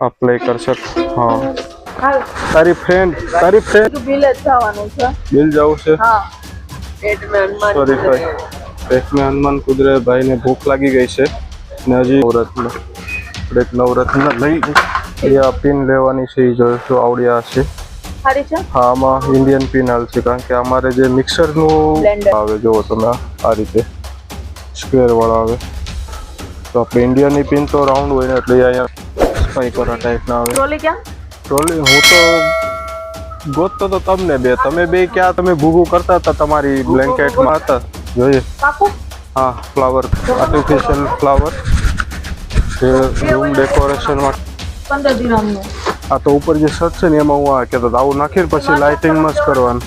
આ પ્લે કરશે. હા તારી ફ્રેન્ડ બિલ જ જવાનું છે. બિલ જવું છે. હા પેટ મે હનુમાન સોરી ભાઈ, પેટમાં હનુમાન કુદરે. ભાઈને ભૂખ લાગી ગઈ છે ને હજી નવરત્ન આપણે એક નવરત્ન લઈ અહીંયા પિન લેવાની છે. એ જોઈશું આવડ્યા છે. સારી છે. હા આમાં ઇન્ડિયન પિન હાલશે કારણ કે અમારે જે મિક્સરનું Blender. આવે જુઓ તમે આ રીતે સ્ક્વેર વાળા આવે. તો આપણે ઇન્ડિયનની પિન તો રાઉન્ડ હોય ને એટલે અહીંયા સ્પાઈકરા ટાઈપના આવે. ટ્રોલી ક્યાં? ટ્રોલી હું તો ગોતતો તો તમને બે, તમે બે ક્યાં તમે ભૂગું કરતા હતા તમારી બ્લેન્કેટમાં હતા જોઈએ. પાકું? હા ફ્લાવર, આર્ટિફિશિયલ ફ્લાવર જે રૂમ ડેકોરેશનમાં. 15 દિરહમનું. આ તો ઉપર જે શર્ટ છે ને એમાં હું આ કહેતો આવું નાખીને પછી લાઇટિંગમાં જ કરવાનું.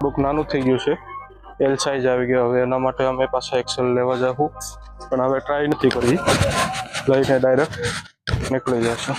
થોડુંક નાનું થઈ ગયું છે, એલ સાઇઝ આવી ગયો. હવે એના માટે અમે પાછા એક્સેલ લેવા જાઉં, પણ હવે ટ્રાય નથી કરી. લઈને ડાયરેક્ટ નીકળી જશે.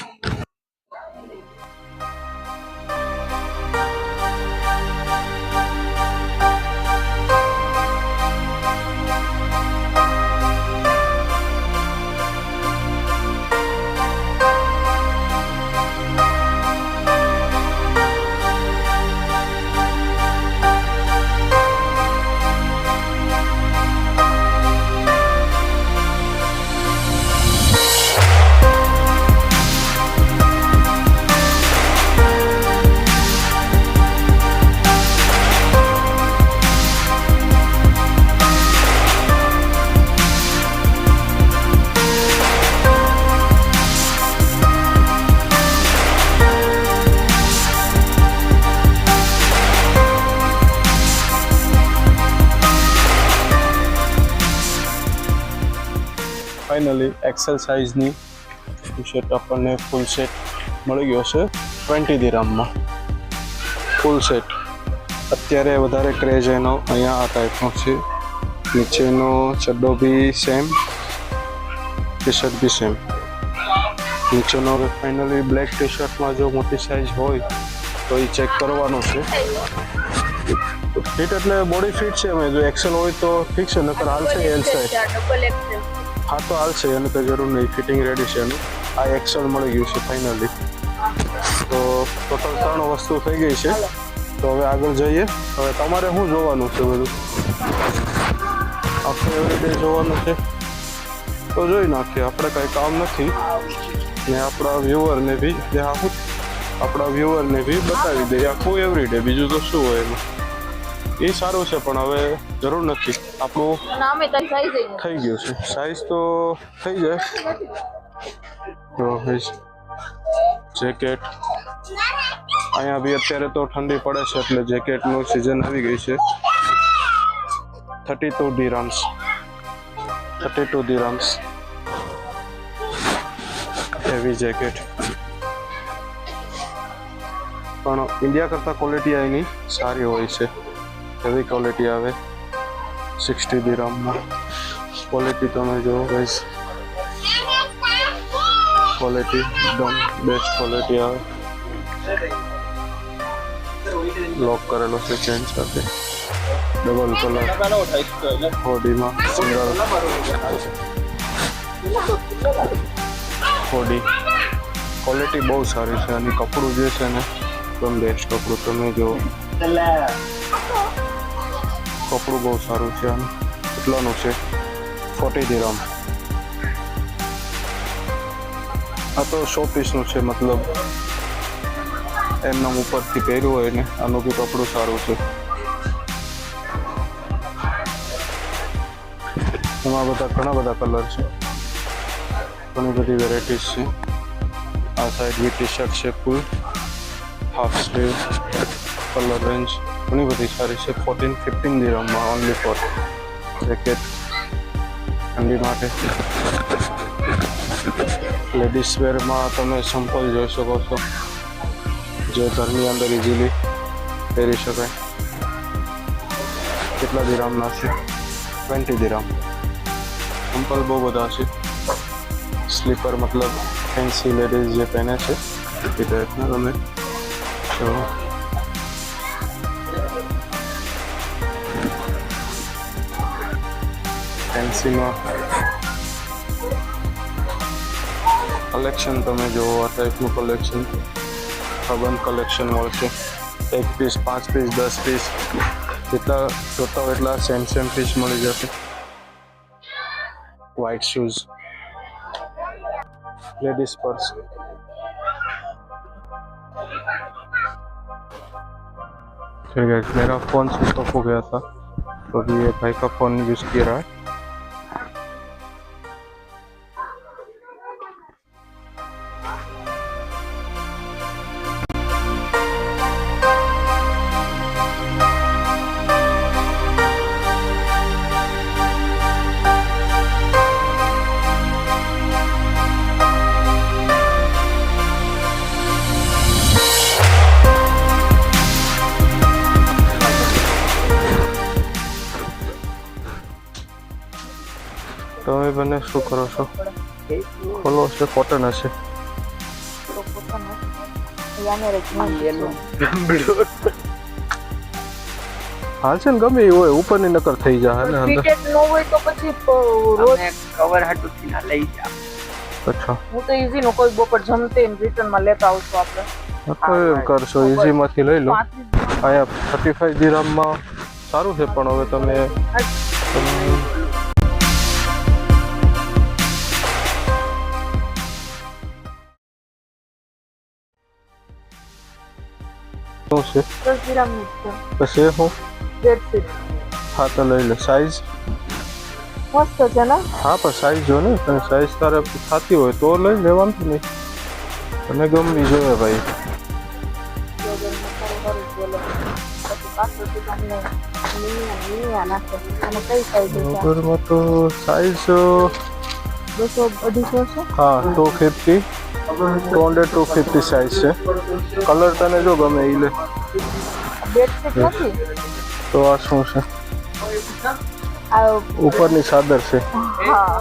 ફાઇનલી એક્સેલ સાઇઝની ટી શર્ટ આપણને ફૂલ સેટ મળી ગયો છે 20 દિરહમમાં. ફૂલ સેટ અત્યારે વધારે ક્રેઝ એનો અહીંયા આ ટાઈપનો છે. નીચેનો ચડ્ડો બી સેમ, ટી શર્ટ બી સેમ. નીચેનો ફાઇનલી બ્લેક ટી શર્ટમાં જો મોટી સાઇઝ હોય તો એ ચેક કરવાનો છે. ફિટ એટલે બોડી ફિટ છે. અમે જો એક્સેલ હોય તો ઠીક છે, નકર હાલશે એલ સાઇઝ. Double XL. હા તો હાલશે, એને તો જરૂર નહીં. ફિટિંગ રેડી છે એનું. આ એક્સેલ મળી ગયું છે ફાઇનલી. તો ટોટલ 3 વસ્તુ થઈ ગઈ છે. તો હવે આગળ જઈએ. હવે તમારે શું જોવાનું છે બધું? આપણે એવરીડે જોવાનું છે તો જોઈ નાખીએ. આપણે કાંઈ કામ નથી ને આપણા વ્યુઅરને બી બતાવી દઈએ આખું એવરીડે. બીજું તો શું હોય એમાં, એ સારું છે. પણ હવે જરૂર નથી. આપણું નામે તારી સાઈઝ થઈ ગયું છે. સાઈઝ તો થઈ જાય. તો જેકેટ અહીંયા બી અત્યારે તો ઠંડી પડે છે એટલે જેકેટનું સિઝન આવી ગઈ છે. 32 દિરહમ્સ હેવી જેકેટ. પણ ઇન્ડિયા કરતાં ક્વોલિટી અહીંની સારી હોય છે. હેવી ક્વોલિટી આવે 60 દિરહમમાં. ક્વોલિટી તમે જુઓ ગાઈસ, ક્વોલિટી એકદમ બેસ્ટ ક્વોલિટી આવે. લોક કરેલો છે ચેન સાથે. ડબલ કલર બોડીમાં, સિંગલ બોડી. ક્વોલિટી બહુ સારી છે અને કપડું જે છે ને એકદમ બેસ્ટ કપડું. તમે જુઓ કપડું બહુ સારું છે. અને કેટલાનું છે? 40 દિરહમ. આ તો 100 પીસનું છે, મતલબ એમના ઉપરથી પહેર્યું હોય ને. આનું બી કપડું સારું છે. એમાં ઘણા બધા કલર છે, ઘણી બધી વેરાયટીઝ છે. આ સાઈડ બી ટી શર્ટ છે ફૂલ હાફ સ્લીવ. કલર રેન્જ ઘણી બધી સારી છે. 14-15 દિરહમમાં ઓનલી ફોર જેકેટ ઠંડી માટે. લેડીઝ વેરમાં તમે સિમ્પલ જોઈ શકો છો, જે ઘરની અંદર ઇઝીલી પહેરી શકાય. કેટલા દિરહમના છે? 20 દિરહમ. સિમ્પલ બહુ બધા છે. સ્લીપર મતલબ ફેન્સી લેડીઝ જે પહેને છે એ ટાઈપના તમે તો ફેન્સીમાં કલેક્શન તમે જુઓ, આ ટાઈપનું કલેક્શન, બંધ કલેક્શન મળશે. 1 પીસ, 5 પીસ, 10 પીસ, જેટલા જોતા હોય એટલા સેમ પીસ મળી જશે. વ્હાઇટ શૂઝ, लेडीज पर्स, मेरा फोन स्विच ऑफ हो गया था तो अभी ये भाई का फोन यूज किया रहा है. તમે બંને શું કરો છો? ખોલો છે, કોટન હશે. હાલ છે ને ગમે એ હોય, ઉપરની નકર થઈ જાય ને અંદર. ફિટેડ ન હોય તો પછી રોજ કવર હાટુથી ના લઈ જા. અચ્છા, હું તો ઈઝી નો કોઈ બપોર જમતે રિટર્ન માં લેતા આવશું આપણે. તો એમ કરશો, ઈઝી માંથી લઈ લો. અહીંયા 35 દિરહમમાં સારું છે, પણ હવે તમે શું છે 10 દિરહમ ની છે પછી હું બેડશીટ. હા તો લઈ લે. સાઈઝ મસ્ત છે ને? હા પણ સાઈઝ જો ને, તને સાઈઝ તારે થતી હોય તો લઈ લેવાનું તો નહીં, તને ગમવી જોઈએ ભાઈ. બરોબરમાં તો સાઈઝ 200-250 છે. હા 250, 200-250 સાઈઝ છે. કલર તને જો ગમે એ લે. બેડશીટ નથી તો આ શું છે? આ ઉપરની ચાદર છે, હા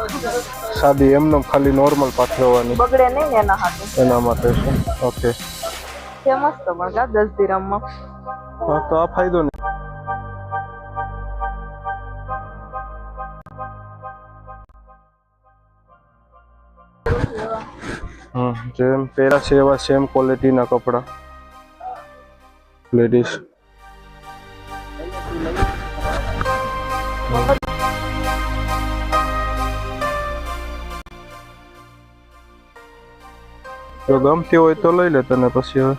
સાદી એમને ખાલી નોર્મલ પાથરવાની, બગડે નહીં ને એના હાથે એના માટે છે. ઓકે, છે મસ્ત પણ 10 દિરહમમાં. હા તો આ ફાયદો નહીં. જેમ પહેરા છે એવા સેમ ક્વોલિટીના કપડા લેડીઝ. જો ગમતી હોય તો લઈ લે તને. પછી હવે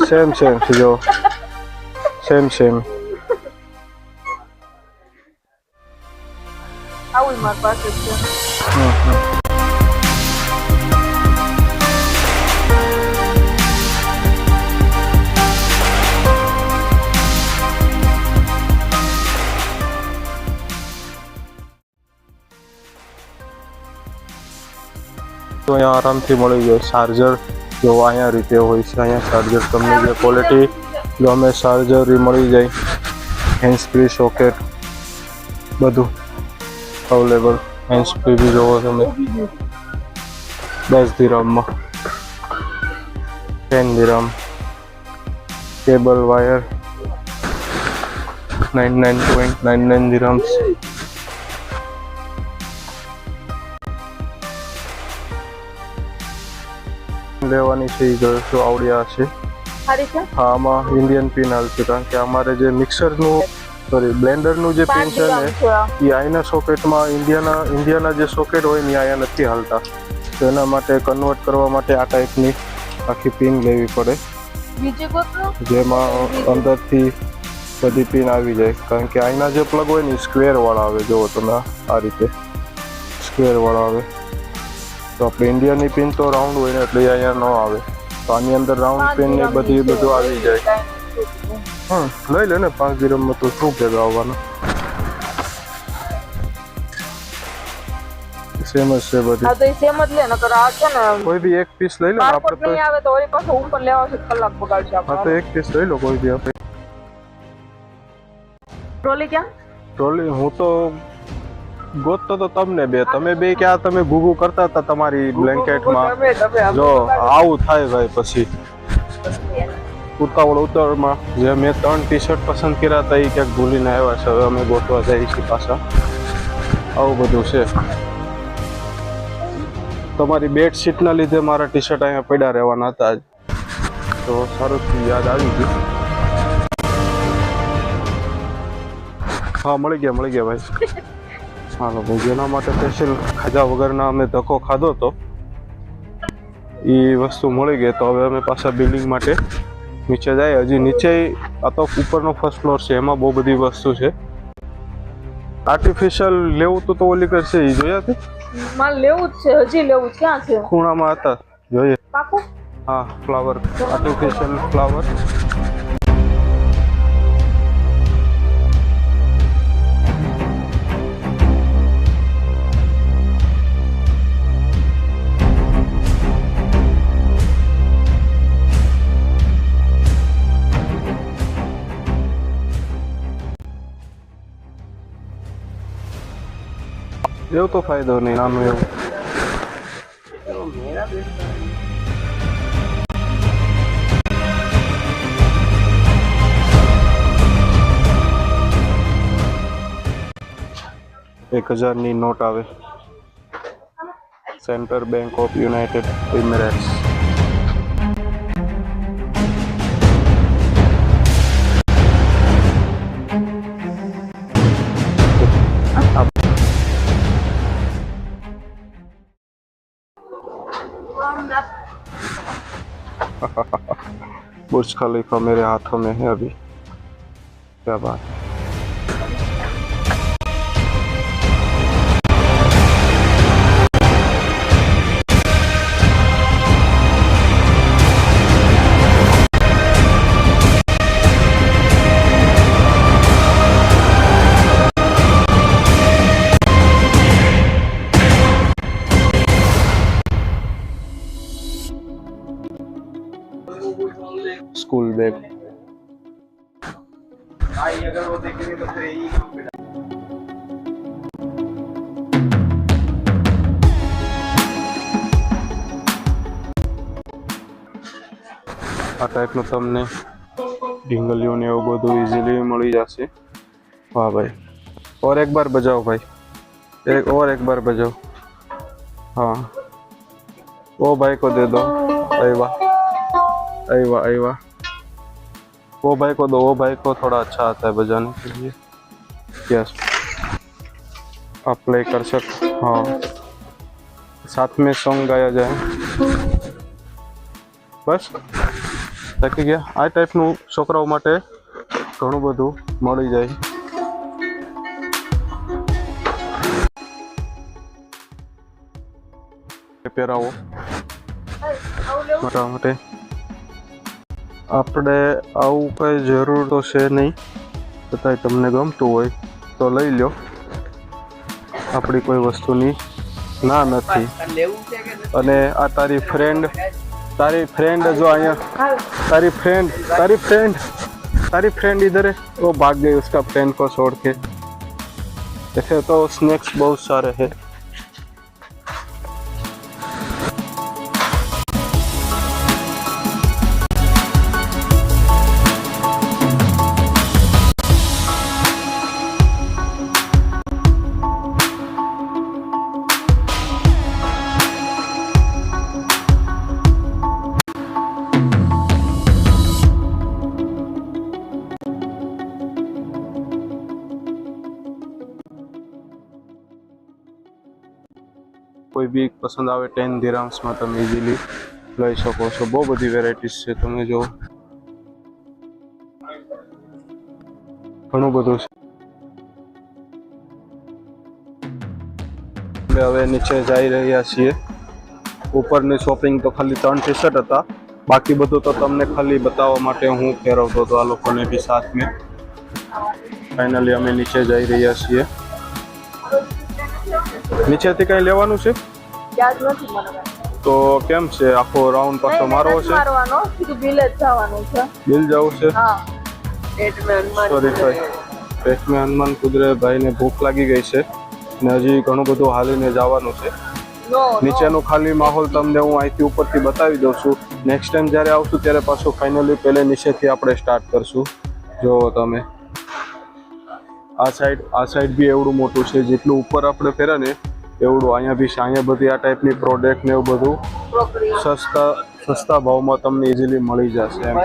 સેમ છે જો, સેમ આવું મારી પાસે છે. તો અહીંયા આરામથી મળી જાય. ચાર્જર જો અહીંયા રીતે હોય છે, અહીંયા ચાર્જર તમને જે ક્વોલિટી ગમે ચાર્જર મળી જાય. હેન્ડ ફ્રી સોકેટ બધું અવેલેબલ. હેન્ડ ફ્રી બી જોવો તમે 10 દિરહમમાં, 10 દિરહમ. Cable wire 99.99 દિરહમ્સ. લેવાની છે એ જો આવડ્યા છે. સારી છે. હા આમાં ઇન્ડિયન પિન હાલશે, કારણ કે અમારે જે મિક્સરનું બ્લેન્ડરનું જે પિન છે ને એ આઈના સોકેટમાં ઇન્ડિયાના જે સોકેટ હોય ને અહીંયા નથી હાલતા, તો એના માટે કન્વર્ટ કરવા માટે આ ટાઈપની આખી પિન લેવી પડે, બીજી ગોતલો જેમાં અંદરથી બધી પિન આવી જાય. કારણ કે આઈના જે પ્લગ હોય ને સ્ક્વેર વાળા આવે, જોવો તમે આ રીતે સ્ક્વેર વાળા આવે. તો આપણે ઇન્ડિયાની પિન તો રાઉન્ડ હોય ને એટલે અહીંયા ન આવે, તો આની અંદર રાઉન્ડ પિન ને બધું આવી જાય. લઈ લે ને 5 દિરહમમાં તો શું ભેગા આવવાના, સેમ જ છે બધી. હા તો એ સેમ જ લે, નકર આ છે ને કોઈ બી એક પીસ લઈ લો ને આપણે તો. નહીં આવે તો વળી પાછો ઉપર લેવા છે, કલાક બગાડશે હા તો આપણે. એક પીસ લઈ લો કોઈ બી. આપણે ટ્રોલી ક્યાં? ટ્રોલી હું તો ગોતતો તો તમને બે, તમે બે ક્યાં તમે ભૂગું કરતા હતા તમારી બ્લેન્કેટમાં. જો આવું થાય ભાઈ પછી ઉતાવળમાં જે મેં 3 ટી શર્ટ પસંદ કર્યા હતા એ ક્યાંક ભૂલીને આવ્યા છે. હવે અમે ગોતવા જઈએ છીએ પાછા. આવું બધું છે. તમારી બેડશીટના લીધે મારા ટી શર્ટ અહીંયા પડ્યા રહેવાના હતા જ, તો સારું થયું, યાદ આવી ગયું. હા, મળી ગયા ભાઈ. હાલો ભાઈ, જેના માટે સ્પેશિયલ ખાધા વગરના અમે ધક્કો ખાધો હતો એ વસ્તુ મળી ગઈ. તો હવે અમે પાછા બિલ્ડિંગ માટે નીચે જાય. હજી નીચે આ તો ઉપરનો ફર્સ્ટ ફ્લોર છે, એમાં બહુ બધી વસ્તુ છે. આર્ટિફિશિયલ લેવું તો ઓલી કરશે એ જોયા તે મારે લેવું જ છે, હજી લેવું જ. ક્યાં છે? ખૂણામાં હતા, જોઈએ. પાકું? હા, ફ્લાવર, આર્ટિફિશિયલ ફ્લાવર. એવું તો ફાયદો નહીં, નાનું એવું. मेरा बेटा 1000ની નોટ આવે. Central Bank of United Emirates. Burj Khalifa मेरे हाथों में है अभी. क्या बात है. School bag. अगर वो देखेंगे तो फिर यही काम पे આ ટાઈપનું તમને ઢીંગલીઓ ને એવું બધું ઇઝીલી મળી જશે. વાહ ભાઈ, और एक बार बजाओ भाई, एक बार बजाओ. हाँ, वो भाई को दे दो. अरे वाह, अरे वाह. वो भाई को दो, वो भाई को थोड़ा अच्छा आता है बजाने के लिए. यस, आप प्ले कर सकते. हाँ, साथ में सॉन्ग गाया जाए. બસ થાકી ગયા. આ ટાઈપનું છોકરાઓ માટે ઘણું બધું મળી જાય. પહેરાવો મારા માટે. આપણે આવું કંઈ જરૂર તો છે નહીં, છતાંય તમને ગમતું હોય તો લઈ લો. આપણી કોઈ વસ્તુની ના નથી. लेवू से के અને આ તારી ફ્રેન્ડ जो અહીંયા तारी फ्रेंड इधर है. वो भाग गई उसका फ्रेंड को छोड़ के. ऐसे तो स्नैक्स बहुत सारे हैं. કોઈ બી પસંદ આવે 10 દિરામ્સમાં તમે ઇઝીલી લઈ શકો છો. બહુ બધી વેરાયટીઝ છે, તમે જો ઘણું બધું છે. અમે હવે નીચે જઈ રહ્યા છીએ. ઉપરની શોપિંગ તો ખાલી 3 ટી શર્ટ હતા, બાકી બધું તો તમને ખાલી બતાવવા માટે હું ફેરવતો હતો આ લોકોને બી સાથ મેં. ફાઇનલી અમે નીચે જઈ રહ્યા છીએ. નીચેથી કઈ લેવાનું છે યાદ નથી મને. તો કેમ છે, આખો રાઉન્ડ પાછો મારવો છે? મારવાનો, સીધું બિલ જ જવાનું છે. બિલ જવું છે? હા. पेट में हनुमान સોરી ભાઈ, પેટમાં હનુમાન કુદરે. ભાઈને ભૂખ લાગી ગઈ છે ને હજી ઘણું બધું હાલીને જવાનું છે. No, નીચેનું ખાલી માહોલ તમને હું અહીંથી ઉપરથી બતાવી દઉં છું. નેક્સ્ટ ટાઈમ જ્યારે આવશું ત્યારે પાછું ફાઇનલી પહેલે નીચેથી આપણે સ્ટાર્ટ કરશું. જો તમે આ સાઈડ બી એવડું મોટું છે, જેટલું ઉપર આપણે ફેરા ને એવડું અહીંયા બી છે. અહીંયા બધી આ ટાઈપની પ્રોડક્ટ ને એવું બધું સસ્તા ભાવમાં તમને ઇઝીલી મળી જશે એમ.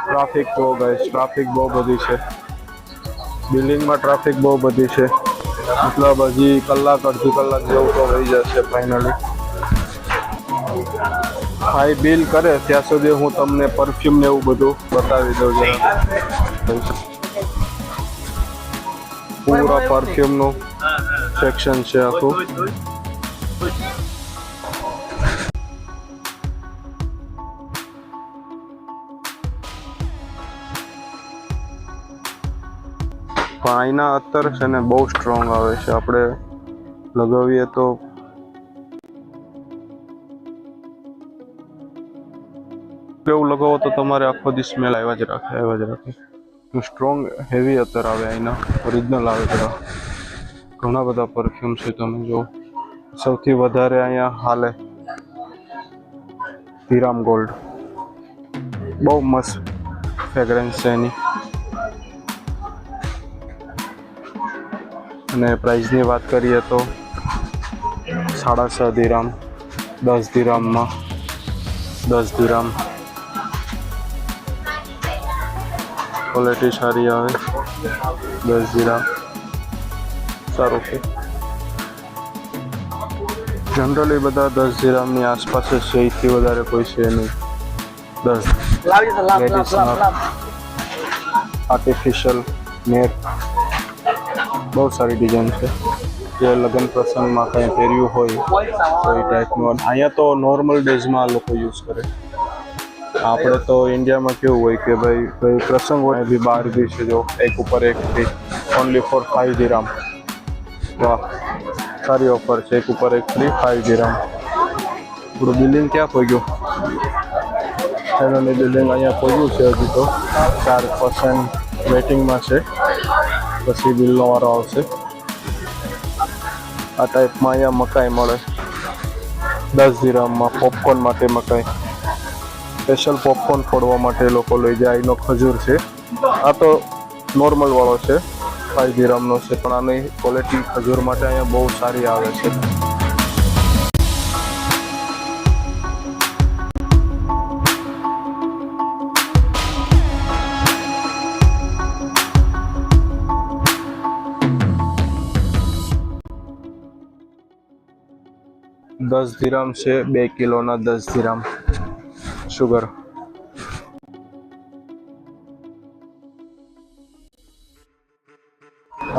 ટ્રાફિક બહુ ગાઈસ, ટ્રાફિક બહુ બધી છે બિલ્ડિંગમાં, ટ્રાફિક બહુ બધી છે. મતલબ હજી અડધી કલાક જેવું તો થઈ જશે ફાઇનલી. ભાઈ બિલ કરે ત્યાં સુધી હું તમને પરફ્યુમ ને એવું બધું બતાવી દઉં જરા. પૂરા પરફ્યુમનું સેક્શન છે આખું. પણ અહીંના અત્તર છે ને બહુ સ્ટ્રોંગ આવે છે. આપણે લગાવીએ તો એવું લગાવો તો તમારે આખો દી સ્મેલ આવ્યા જ રાખે. સ્ટ્રોંગ હેવી અત્તર આવે અહીંના, ઓરિજિનલ આવે બધા. ઘણા બધા પરફ્યુમ છે. તમે જો સૌથી વધારે અહીંયા હાલે ધીરામ ગોલ્ડ, બહુ મસ્ત ફ્રેગ્રન્સ છે એની. અને પ્રાઇસની વાત કરીએ તો 6.5 દિરામ, 10 દિરામમાં 10 દિરામ. ક્વોલિટી સારી આવે. 10 દિરામ સારું છે. જનરલી બધા 10 દિરામની આસપાસ જ છે, એથી વધારે કોઈ છે નહીં. 10 આર્ટિફિશિયલ નેટ, બહુ સારી ડિઝાઇન છે. જે લગ્ન પ્રસંગમાં કંઈ પહેર્યું હોય તો એ ટાઈપનું. અહીંયા તો નોર્મલ ડેઝમાં લોકો યુઝ કરે. આપણે તો ઇન્ડિયામાં કેવું હોય કે ભાઈ કોઈ પ્રસંગ હોય બી બહાર બી છે. જો એક ઉપર એક ફ્રી, ઓનલી ફોર 5 દિરામ. વાહ, સારી ઓફર છે. એક ઉપર એક ફ્રી 5 દિરામ. થોડું બિલ્ડિંગ ક્યાં પહોંચ્યું? એનું બિલ્ડિંગ અહીંયા પહોંચ્યું છે. હજી તો 4% વેટિંગમાં છે, પછી બિલનો વારો આવશે. આ ટાઈપમાં અહીંયા મકાઈ મળે 10 દિરામમાં. પોપકોર્ન માટે મકાઈ, સ્પેશિયલ પોપકોર્ન ફોડવા માટે લોકો લઈ જાય. એનો ખજૂર છે. આ તો નોર્મલ વાળો છે, 5 દિરામનો છે, પણ આની ક્વોલિટી ખજૂર માટે અહીંયા બહુ સારી આવે છે. દસ દિરામ છે, 2 કિલોના 10 દિરામ શુગર.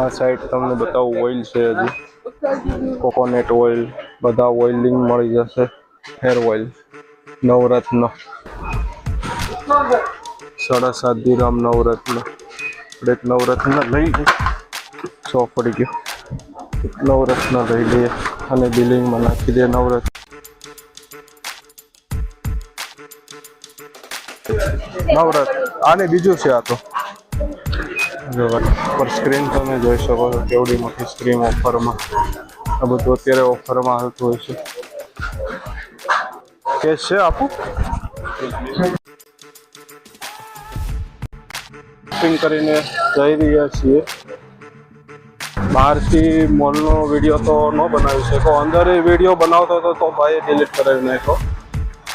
આ સાઈડ તમને બતાવું ઓઇલ છે. હજી કોકોનટ ઓઇલ, બધા ઓઇલિંગ મળી જશે. હેર ઓઇલ નવરત્ન 7.5 દિરામ નવરત્ન. એક નવરત્ન લઈ સો પડી ગયો. નવરત્ન લઈ લઈએ અને બિલિંગમાં નાખી દે નવરત્ન. આને બીજું છે. આ તો પર સ્ક્રીન તમે જોઈ શકો છો કેવડી મોટી સ્ક્રીન ઓફરમાં. આ બધું અત્યારે ઓફરમાં આવતું હોય છે. કેશ છે આપું? શોપિંગ કરીને જઈ રહ્યા છીએ. બહારથી મોલનો વિડીયો તો ન બનાવી શકો. અંદર એ વિડીયો બનાવતો હતો તો ભાઈએ ડિલીટ કરાવી નાખ્યો,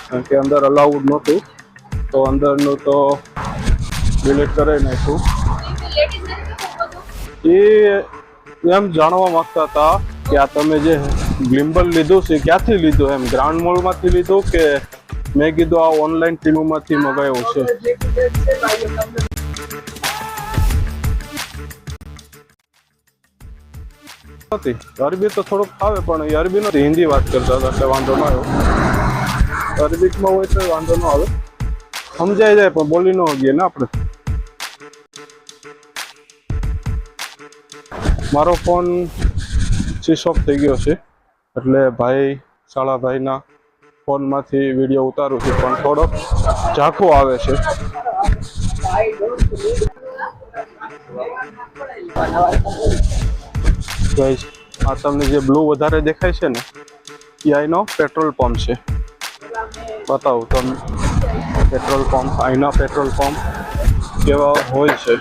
કારણ કે અંદર અલાઉડ નહોતું. તો અંદરનું તો ડિલીટ કરાવી નાખ્યું. એ એમ જાણવા માંગતા હતા કે આ તમે જે ગ્લિમ્બલ લીધું છે ક્યાંથી લીધું, એમ ગ્રાન્ડ મોલમાંથી લીધું કે? મેં કીધું આ ઓનલાઈન ટીમોમાંથી મગાવ્યું છે. અરબી તો થોડુંક ફાવે, પણ એ અરબી નથી, હિન્દી વાત કરતા હતા એટલે વાંધો ના આવ્યો. અરબીકમાં હોય તો વાંધો ન આવે, સમજાઈ જાય, પણ બોલી ન હોઈએ ને આપણે. મારો ફોન સ્વિચ ઓફ થઈ ગયો છે, એટલે શાળાભાઈના ફોનમાંથી વિડીયો ઉતારું છું, પણ થોડોક ઝાંખો આવે છે. ગાઈસ આ તમને જે બ્લુ વધારે દેખાય છે ને એ અહીંનો પેટ્રોલ પંપ છે. બતાવું તમને પેટ્રોલ પંપ, અહીંના પેટ્રોલ પંપ કેવા હોય છે.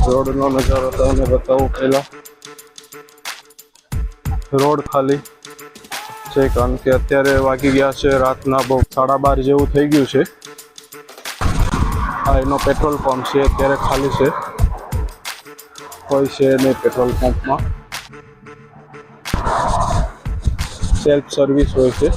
રોડનો નજારો તમને બતાવું. પહેલા રોડ ખાલી છે કારણ કે અત્યારે વાગી ગયા છે રાતના બહુ 12:30 જેવું થઈ ગયું છે. આ એનો પેટ્રોલ પંપ છે, અત્યારે ખાલી છે, કોઈ છે નહીં પેટ્રોલ પંપમાં. સેલ્ફ સર્વિસ હોય છે.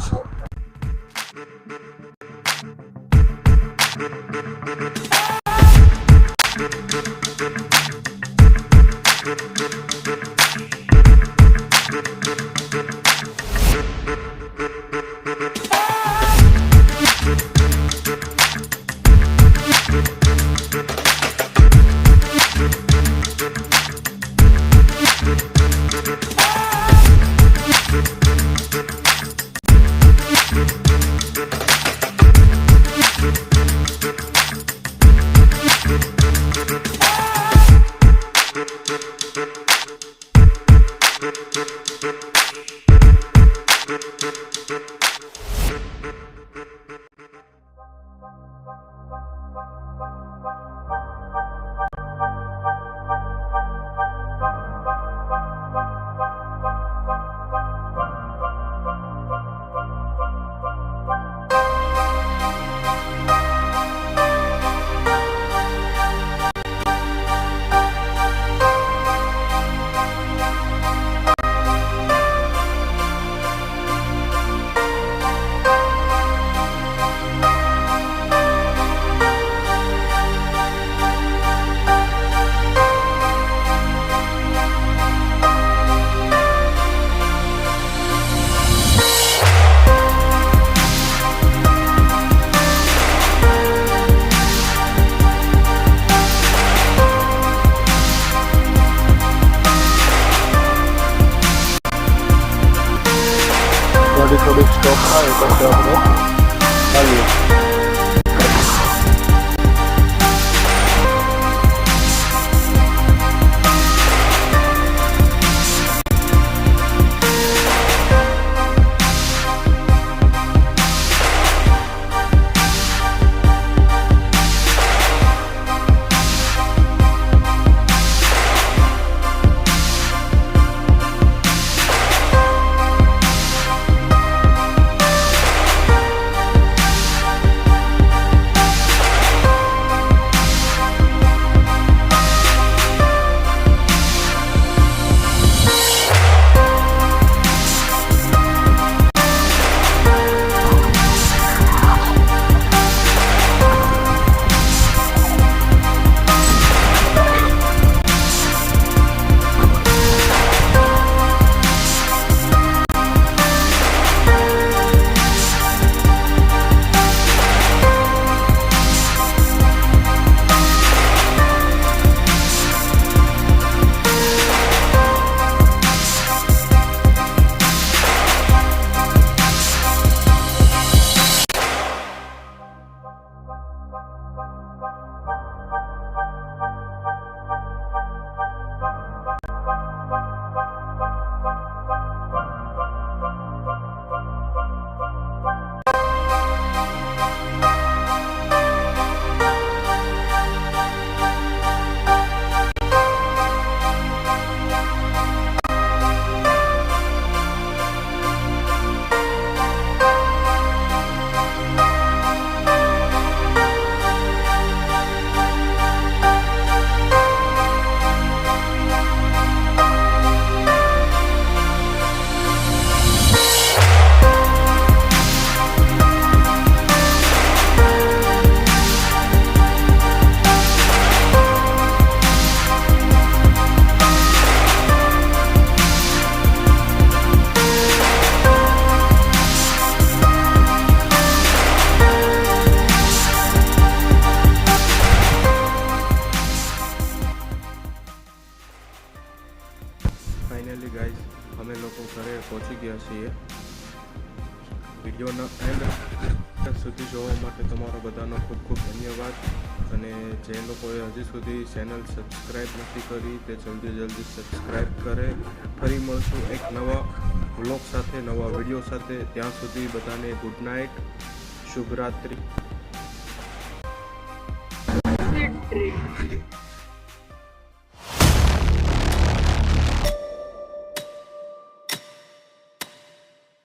થોડીક સ્ટોપ થાય પછી આપણે ચાલીએ. ફાઇનલી ગાઈઝ અમે લોકો ઘરે પહોંચી ગયા છીએ. વિડીયોના એન્ડ સુધી જોવા માટે તમારો બધાનો ખૂબ ખૂબ ધન્યવાદ. અને જે લોકોએ હજી સુધી ચેનલ સબસ્ક્રાઈબ નથી કરી તે જલ્દી સબસ્ક્રાઈબ કરે. ફરી મળશું એક નવા વ્લોગ સાથે, નવા વિડીયો સાથે. ત્યાં સુધી બધાને ગુડ નાઇટ, શુભરાત્રિ. ટ્રીટ